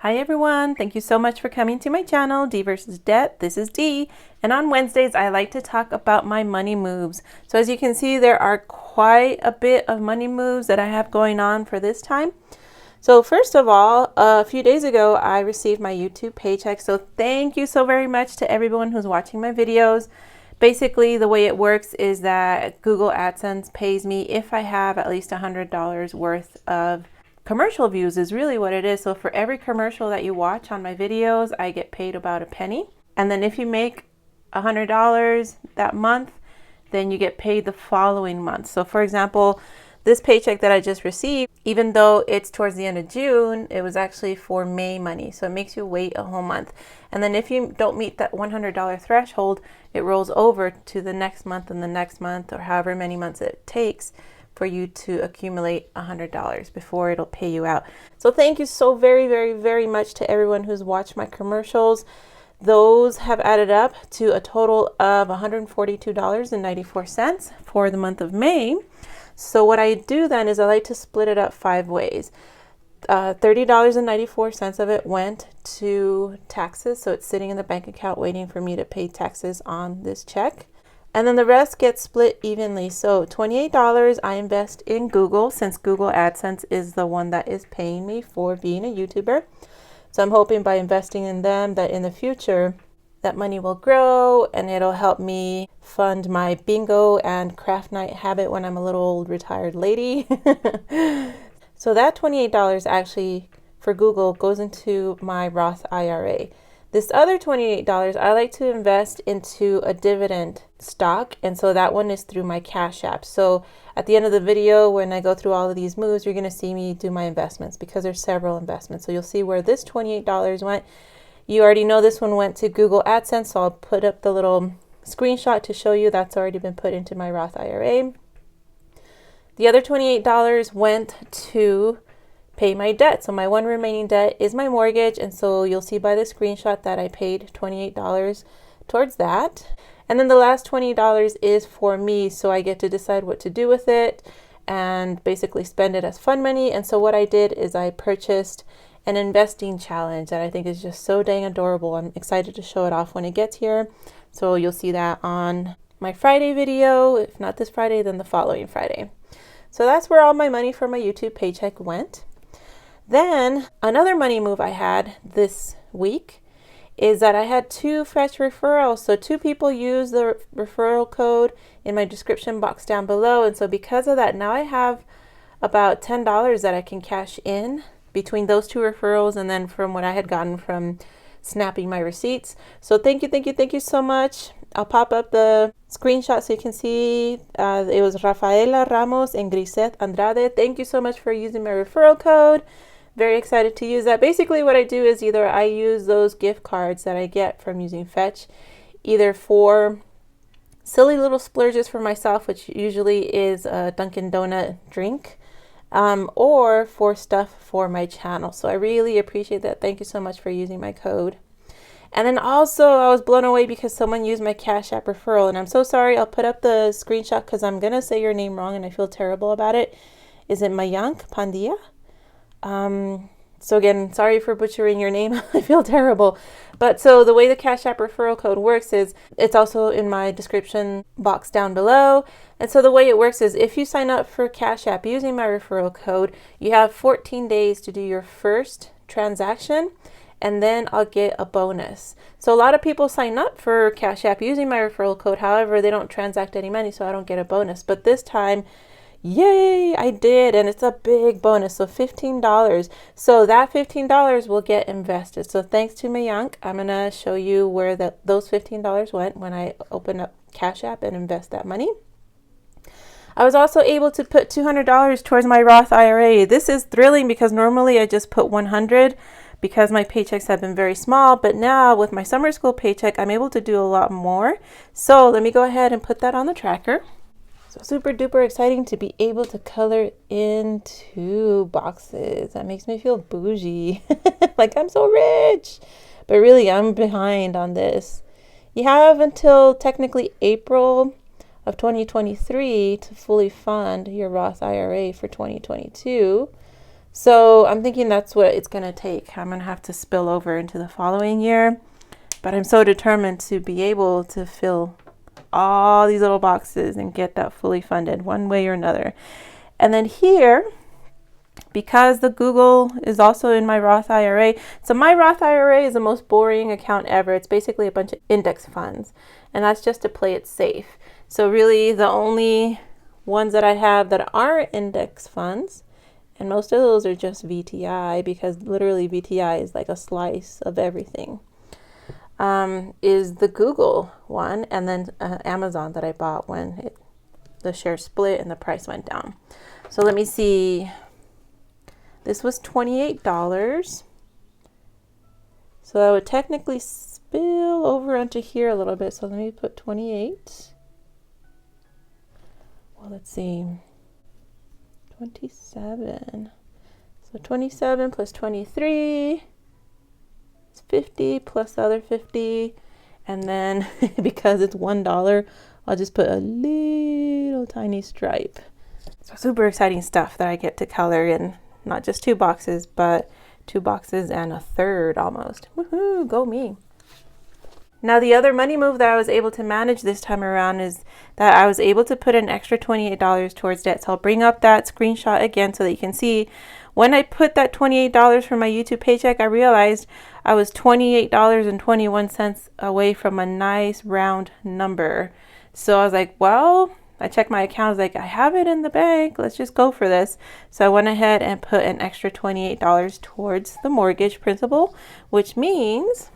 Hi everyone, thank you so much for coming to my channel, d.vs.debt. This is D, and on Wednesdays I like to talk about my money moves. So as you can see, there are quite a bit of money moves that I have going on for this time. So first of all, a few days ago I received my YouTube paycheck, so thank you so very much to everyone who's watching my videos. Basically, the way it works is that Google AdSense pays me if I have at least $100 worth of commercial views is really what it is. So for every commercial that you watch on my videos, I get paid about a penny. And then if you make $100 that month, then you get paid the following month. So for example, this paycheck that I just received, even though it's towards the end of June, it was actually for May money. So it makes you wait a whole month. And then if you don't meet that $100 threshold, it rolls over to the next month and the next month, or however many months it takes for you to accumulate $100 before it'll pay you out. So thank you so very much to everyone who's watched my commercials. Those have added up to a total of $142.94 for the month of May. So what I do then is I like to split it up 5 ways. $30.94 of it went to taxes, so it's sitting in the bank account waiting for me to pay taxes on this check. And then the rest gets split evenly. So $28 I invest in Google, since Google AdSense is the one that is paying me for being a YouTuber. So I'm hoping by investing in them that in the future that money will grow and it'll help me fund my bingo and craft night habit when I'm a little old retired lady. So that $28 actually for Google goes into my Roth IRA. This other $28 I like to invest into a dividend stock, and so that one is through my CashApp. So at the end of the video, when I go through all of these moves, you're going to see me do my investments because there's several investments. So you'll see where this $28 went. You already know this one went to Google AdSense, so I'll put up the little screenshot to show you that's already been put into my Roth IRA. The other $28 went to pay my debt. So my one remaining debt is my mortgage, and so you'll see by the screenshot that I paid $28 towards that. And then the last $20 is for me, so I get to decide what to do with it and basically spend it as fun money. And so what I did is I purchased an investing challenge that I think is just so dang adorable. I'm excited to show it off when it gets here. So you'll see that on my Friday video. If not this Friday, then the following Friday. So that's where all my money for my YouTube paycheck went. Then another money move I had this week is that I had 2 fetch referrals. So 2 people used the referral code in my description box down below. And so because of that, now I have about $10 that I can cash in between those 2 referrals and then from what I had gotten from snapping my receipts. So thank you so much. I'll pop up the screenshot so you can see it was Rafaela Ramos and Grisette Andrade. Thank you so much for using my referral code. Very excited to use that. Basically what I do is either I use those gift cards that I get from using Fetch, either for silly little splurges for myself, which usually is a Dunkin' Donut drink, or for stuff for my channel. So I really appreciate that. Thank you so much for using my code. And then also I was blown away because someone used my CashApp referral, and I'm so sorry. I'll put up the screenshot because I'm gonna say your name wrong and I feel terrible about it. Is it Mayank Pandya? So again, sorry for butchering your name. I feel terrible. But so the way the CashApp referral code works is it's also in my description box down below. And so the way it works is if you sign up for CashApp using my referral code, you have 14 days to do your first transaction, and then I'll get a bonus. So a lot of people sign up for CashApp using my referral code. However, they don't transact any money, so I don't get a bonus. But this time, yay, I did, and it's a big bonus, so $15. So that $15 will get invested. So thanks to Mayank, I'm gonna show you where those $15 went when I open up CashApp and invest that money. I was also able to put $200 towards my Roth IRA. This is thrilling because normally I just put $100 because my paychecks have been very small, but now with my summer school paycheck, I'm able to do a lot more. So let me go ahead and put that on the tracker. So super duper exciting to be able to color into boxes. That makes me feel bougie. Like I'm so rich. But really, I'm behind on this. You have until technically April of 2023 to fully fund your Roth IRA for 2022. So I'm thinking that's what it's going to take. I'm going to have to spill over into the following year, but I'm so determined to be able to fill all these little boxes and get that fully funded one way or another. And then here, because the Google is also in my Roth IRA. So my Roth IRA is the most boring account ever. It's basically a bunch of index funds, and that's just to play it safe. So really the only ones that I have that are index funds, and most of those are just VTI, because literally VTI is like a slice of everything, is the Google one, and then Amazon that I bought when the share split and the price went down. So let me see. This was $28. So that would technically spill over onto here a little bit. So let me put 28. Well, let's see. 27. So 27 plus 23 is 50 plus the other 50. And then because it's $1, I'll just put a little tiny stripe. So super exciting stuff that I get to color in. Not just 2 boxes, but 2 boxes and a third almost. Woohoo, go me. Now the other money move that I was able to manage this time around is that I was able to put an extra $28 towards debt. So I'll bring up that screenshot again so that you can see when I put that $28 for my YouTube paycheck, I realized I was $28.21 away from a nice round number. So I was like, well, I checked my account. I was like, I have it in the bank. Let's just go for this. So I went ahead and put an extra $28 towards the mortgage principal, which means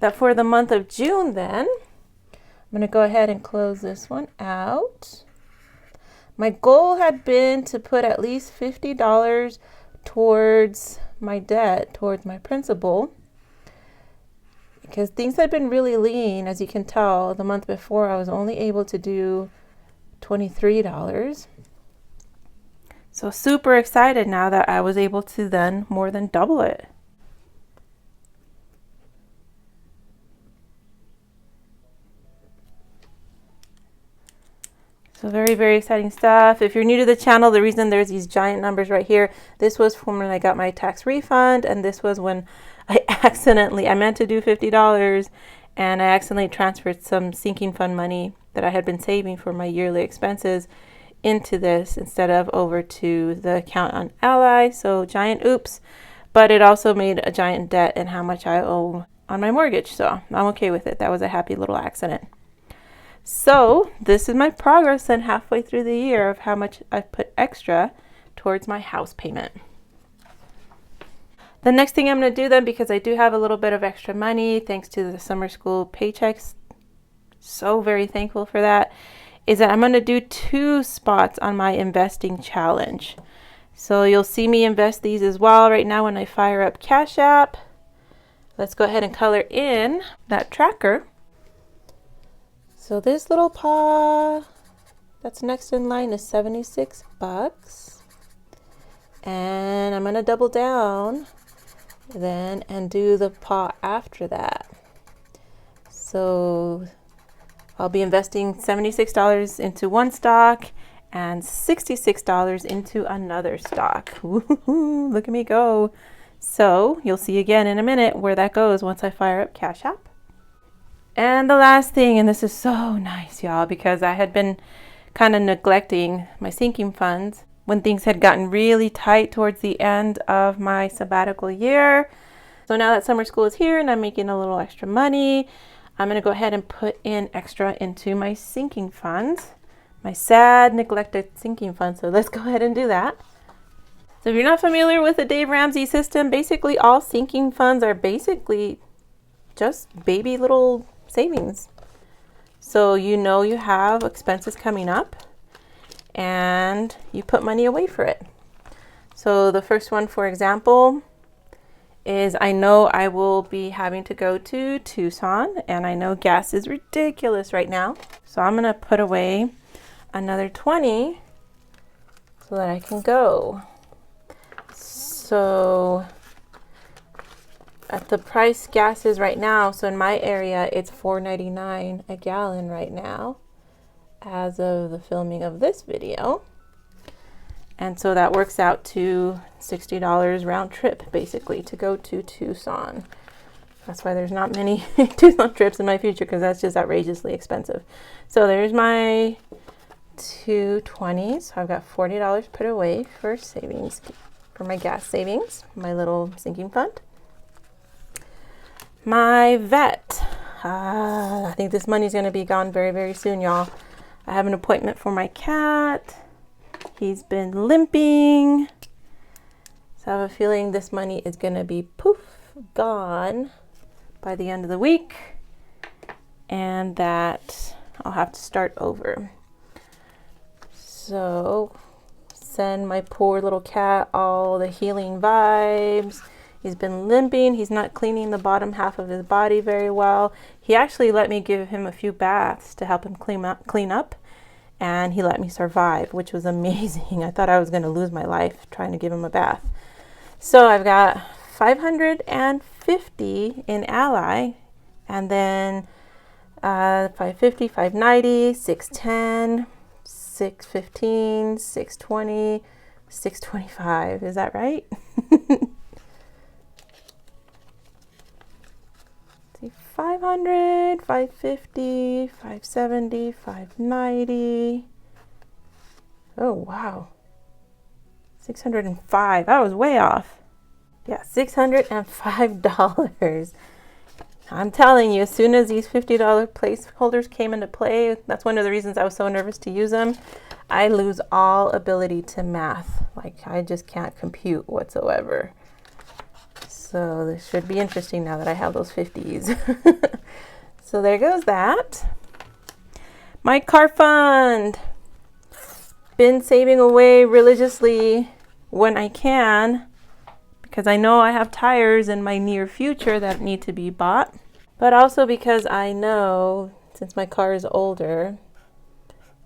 that for the month of June then, I'm going to go ahead and close this one out. My goal had been to put at least $50 towards my debt, towards my principal, because things had been really lean. As you can tell, the month before I was only able to do $23. So super excited now that I was able to then more than double it. So very, very exciting stuff. If you're new to the channel, the reason there's these giant numbers right here, this was from when I got my tax refund, and this was when I meant to do $50, and I accidentally transferred some sinking fund money that I had been saving for my yearly expenses into this instead of over to the account on Ally. So giant oops, but it also made a giant dent in how much I owe on my mortgage. So I'm okay with it. That was a happy little accident. So this is my progress then halfway through the year of how much I've put extra towards my house payment. The next thing I'm going to do then, because I do have a little bit of extra money thanks to the summer school paychecks, so very thankful for that, is that I'm going to do 2 spots on my investing challenge. So you'll see me invest these as well right now when I fire up CashApp. Let's go ahead and color in that tracker. So this little paw that's next in line is $76. And I'm going to double down then and do the paw after that. So I'll be investing $76 into one stock and $66 into another stock. Woohoo, look at me go. So you'll see again in a minute where that goes once I fire up CashApp. And the last thing, and this is so nice, y'all, because I had been kind of neglecting my sinking funds when things had gotten really tight towards the end of my sabbatical year. So now that summer school is here and I'm making a little extra money, I'm going to go ahead and put in extra into my sinking funds, my sad, neglected sinking funds. So let's go ahead and do that. So if you're not familiar with the Dave Ramsey system, basically all sinking funds are basically just baby little savings. So you know you have expenses coming up and you put money away for it. So the first one, for example, is I know I will be having to go to Tucson, and I know gas is ridiculous right now. So I'm gonna put away another 20 so that I can go. So at the price gas is right now, so in my area it's $4.99 a gallon right now as of the filming of this video. And so that works out to $60 round trip, basically, to go to Tucson. That's why there's not many Tucson trips in my future, because that's just outrageously expensive. So there's my 220. So I've got $40 put away for savings, for my gas savings, my little sinking fund. My vet. I think this money's going to be gone very, very soon, y'all. I have an appointment for my cat. He's been limping. So I have a feeling this money is going to be poof, gone by the end of the week. And that I'll have to start over. So send my poor little cat all the healing vibes. He's been limping. He's not cleaning the bottom half of his body very well. He actually let me give him a few baths to help him clean up. And he let me survive, which was amazing. I thought I was going to lose my life trying to give him a bath. So I've got $550 in Ally, and then $550, $590, $610, $615, $620, $625. Is that right? See, $500, $550, $570, $590. Oh, wow. $605. I was way off. Yeah, $605. I'm telling you, as soon as these $50 placeholders came into play, that's one of the reasons I was so nervous to use them. I lose all ability to math. Like, I just can't compute whatsoever. So this should be interesting now that I have those 50s. So there goes that. My car fund. Been saving away religiously when I can, because I know I have tires in my near future that need to be bought, but also because I know, since my car is older,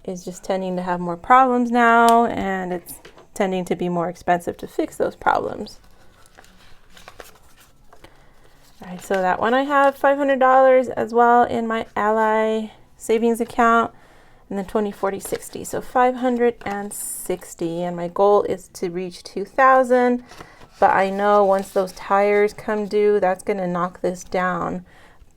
it's just tending to have more problems now, and it's tending to be more expensive to fix those problems. All right, so that one I have $500 as well in my Ally savings account, and then 20, 40, 60. So 560, and my goal is to reach 2,000. But I know once those tires come due, that's going to knock this down.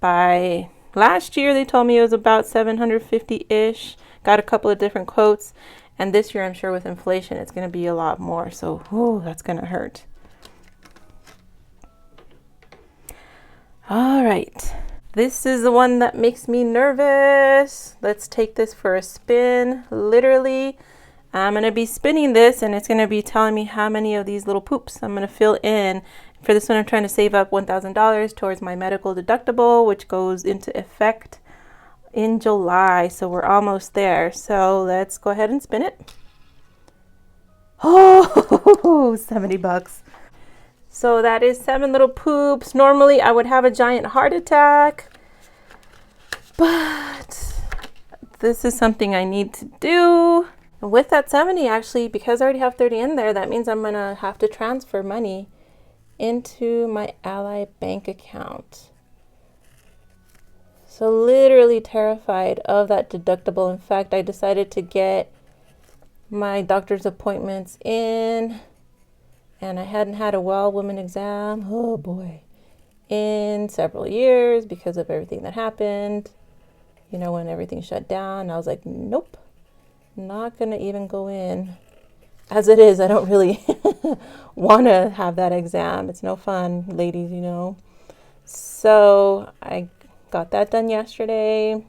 By last year, they told me it was about 750-ish. Got a couple of different quotes. And this year, I'm sure with inflation, it's going to be a lot more. So, ooh, that's going to hurt. All right. This is the one that makes me nervous. Let's take this for a spin. Literally, I'm going to be spinning this, and it's going to be telling me how many of these little poops I'm going to fill in. For this one, I'm trying to save up $1,000 towards my medical deductible, which goes into effect in July. So we're almost there. So let's go ahead and spin it. Oh, $70. So that is 7 little poops. Normally I would have a giant heart attack, but this is something I need to do. And with that 70, actually, because I already have 30 in there, that means I'm gonna have to transfer money into my Ally bank account. So literally terrified of that deductible. In fact, I decided to get my doctor's appointments in, and I hadn't had a well woman exam, oh boy, in several years because of everything that happened. You know, when everything shut down, I was like, nope, not gonna even go in. As it is, I don't really want to have that exam. It's no fun, ladies, you know. So I got that done yesterday,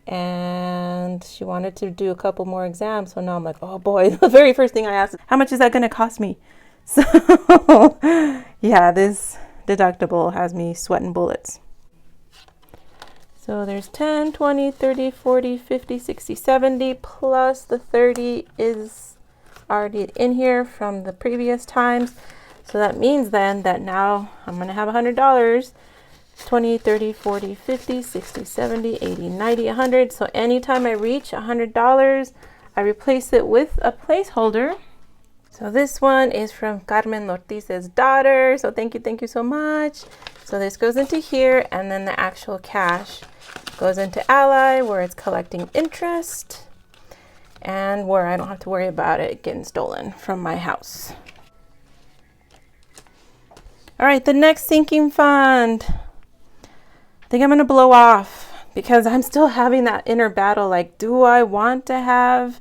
and she wanted to do a couple more exams. So now I'm like, oh boy, the very first thing I asked is, how much is that going to cost me? So yeah, this deductible has me sweating bullets. So there's 10, 20, 30, 40, 50, 60, 70, plus the 30 is already in here from the previous times. So that means then that now I'm going to have $100, 20, 30, 40, 50, 60, 70, 80, 90, 100. So anytime I reach $100, I replace it with a placeholder. So this one is from Carmen Ortiz's daughter. So thank you so much. So this goes into here, and then the actual cash goes into Ally, where it's collecting interest. and where I don't have to worry about it getting stolen from my house. All right, the next sinking fund, I think I'm going to blow off because I'm still having that inner battle. Like, do I want to have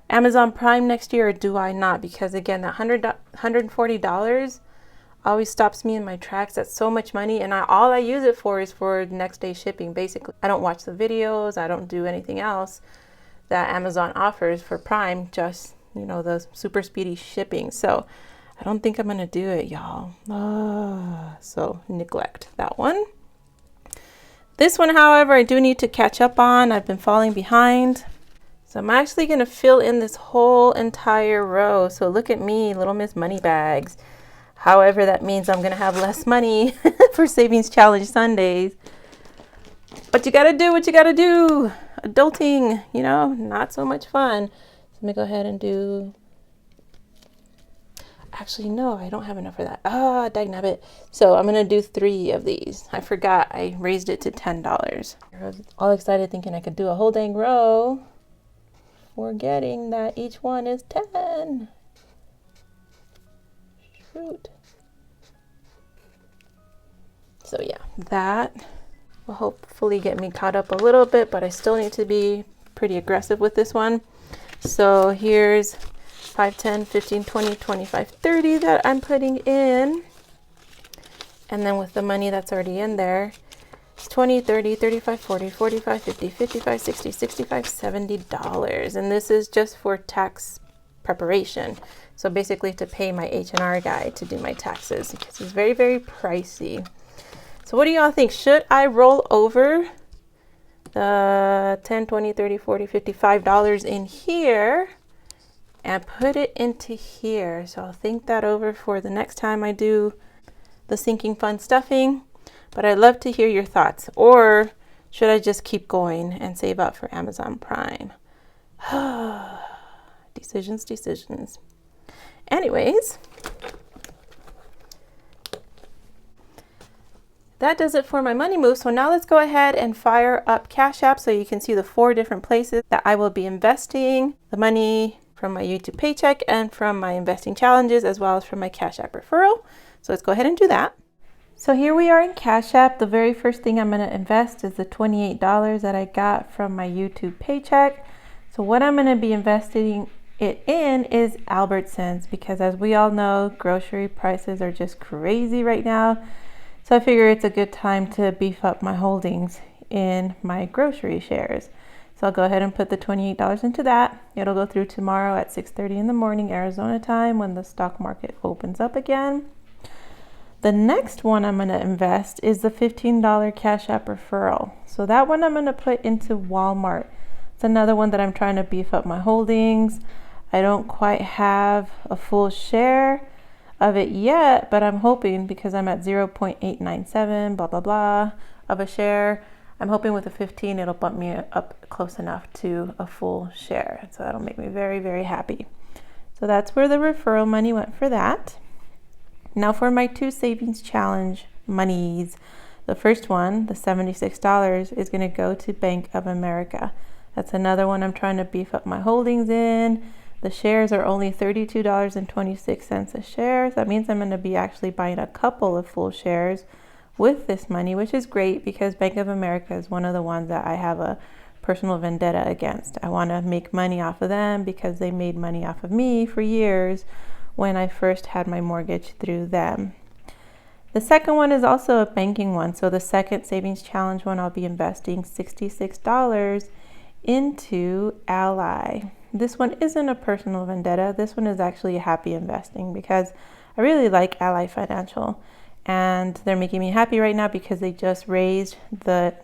Amazon Prime next year or do I not? Because again, that $140 always stops me in my tracks. That's so much money, and all I use it for is for next day shipping. Basically, I don't watch the videos. I don't do anything else that Amazon offers for Prime, just, you know, the super speedy shipping. So I don't think I'm gonna do it, y'all. So neglect that one. This one, however, I do need to catch up on. I've been falling behind. So I'm actually gonna fill in this whole entire row. So look at me, Little Miss Moneybags. However, that means I'm gonna have less money for Savings Challenge Sundays. But you gotta do what you gotta do. Adulting, you know, not so much fun. So let me go ahead and do, actually, no, I don't have enough for that. Dagnabbit. So I'm gonna do 3 of these. I forgot I raised it to $10. I was all excited thinking I could do a whole dang row, forgetting that each one is 10. Shoot. So yeah, that will hopefully get me caught up a little bit, but I still need to be pretty aggressive with this one. So here's 5, 10, 15, 20, 25, 30 that I'm putting in. And then with the money that's already in there, it's 20, 30, 35, 40, 45, 50, 55, 60, 65, $70. And this is just for tax preparation. So basically to pay my H&R guy to do my taxes because it's very, very pricey. So what do y'all think? Should I roll over the 10, 20, 30, 40, $55 in here and put it into here? So I'll think that over for the next time I do the sinking fund stuffing. But I'd love to hear your thoughts. Or should I just keep going and save up for Amazon Prime? Decisions. Anyways, that does it for my money move. So now let's go ahead and fire up CashApp so you can see the 4 different places that I will be investing the money from my YouTube Paycheck and from my investing challenges, as well as from my CashApp referral. So let's go ahead and do that. So here we are in CashApp. The very first thing I'm going to invest is the $28 that I got from my YouTube Paycheck. So what I'm going to be investing it in is Albertsons, because as we all know, grocery prices are just crazy right now. So I figure it's a good time to beef up my holdings in my grocery shares. So I'll go ahead and put the $28 into that. It'll go through tomorrow at 6:30 in the morning, Arizona time, when the stock market opens up again. The next one I'm going to invest is the $15 CashApp referral. So that one I'm going to put into Walmart. It's another one that I'm trying to beef up my holdings. I don't quite have a full share of it yet, but I'm hoping, because I'm at 0.897 blah blah blah of a share, I'm hoping with a 15 it'll bump me up close enough to a full share. So that'll make me very, very happy. So that's where the referral money went for that. Now for my 2 savings challenge monies. The first one, the $76, is going to go to Bank of America. That's another one I'm trying to beef up my holdings in. The shares are only $32.26 a share. So that means I'm going to be actually buying a couple of full shares with this money, which is great because Bank of America is one of the ones that I have a personal vendetta against. I want to make money off of them because they made money off of me for years when I first had my mortgage through them. The second one is also a banking one. So the second savings challenge one, I'll be investing $66 into Ally. This one isn't a personal vendetta. This one is actually a happy investing because I really like Ally Financial, and they're making me happy right now because they just raised the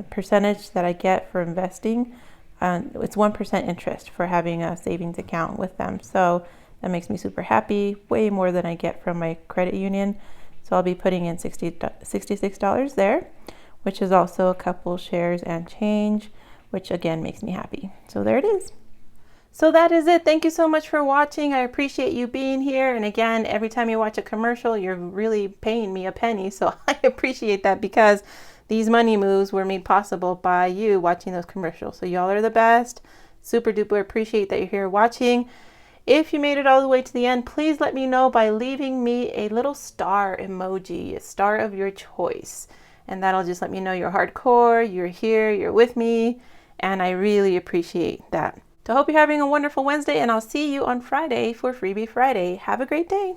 percentage that I get for investing. It's 1% interest for having a savings account with them. So that makes me super happy, way more than I get from my credit union. So I'll be putting in $66 there, which is also a couple shares and change, which again makes me happy. So there it is. So that is it. Thank you so much for watching. I appreciate you being here. And again, every time you watch a commercial, you're really paying me a penny. So I appreciate that because these money moves were made possible by you watching those commercials. So y'all are the best. Super duper appreciate that you're here watching. If you made it all the way to the end, please let me know by leaving me a little star emoji, a star of your choice. And that'll just let me know you're hardcore, you're here, you're with me, and I really appreciate that. So I hope you're having a wonderful Wednesday, and I'll see you on Friday for Freebie Friday. Have a great day.